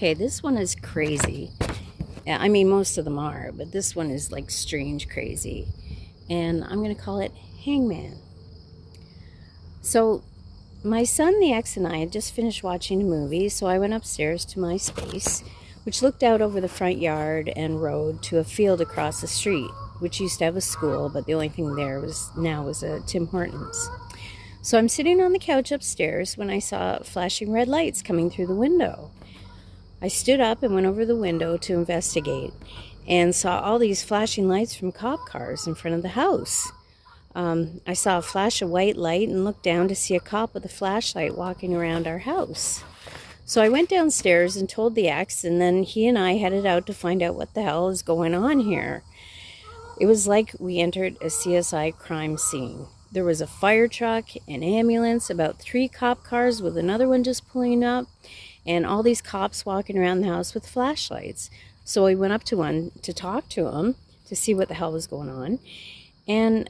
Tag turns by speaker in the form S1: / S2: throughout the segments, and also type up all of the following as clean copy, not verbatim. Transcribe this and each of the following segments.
S1: Okay, this one is crazy. I mean, most of them are, but this one is like strange crazy. And I'm going to call it Hangman. So, my son, the ex, and I had just finished watching a movie, so I went upstairs to my space, which looked out over the front yard and road to a field across the street, which used to have a school, but the only thing there was a Tim Hortons. So I'm sitting on the couch upstairs when I saw flashing red lights coming through the window. I stood up and went over the window to investigate and saw all these flashing lights from cop cars in front of the house. I saw a flash of white light and looked down to see a cop with a flashlight walking around our house. So I went downstairs and told the ex, and then he and I headed out to find out what the hell is going on here. It was like we entered a CSI crime scene. There was a fire truck, an ambulance, about 3 cop cars with another one just pulling up, and all these cops walking around the house with flashlights. So we went up to one to talk to him to see what the hell was going on. And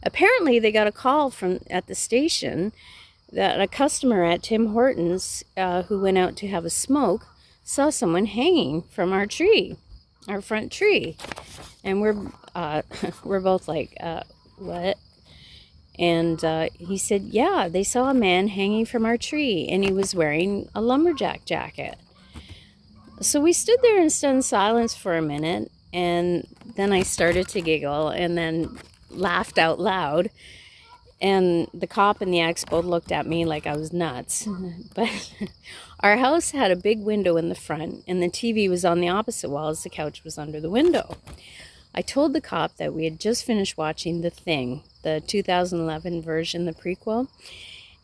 S1: apparently they got a call from at the station that a customer at Tim Hortons who went out to have a smoke saw someone hanging from our tree, our front tree. And we're both like, what? And he said, yeah, they saw a man hanging from our tree, and he was wearing a lumberjack jacket. So we stood there in stunned silence for a minute, and then I started to giggle and then laughed out loud. And the cop and the ex both looked at me like I was nuts. But our house had a big window in the front, and the TV was on the opposite wall as the couch was under the window. I told the cop that we had just finished watching The Thing, the 2011 version, the prequel,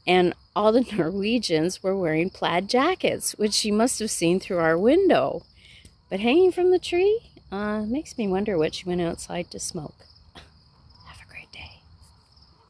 S1: and all the Norwegians were wearing plaid jackets, which she must have seen through our window. But hanging from the tree makes me wonder what she went outside to smoke.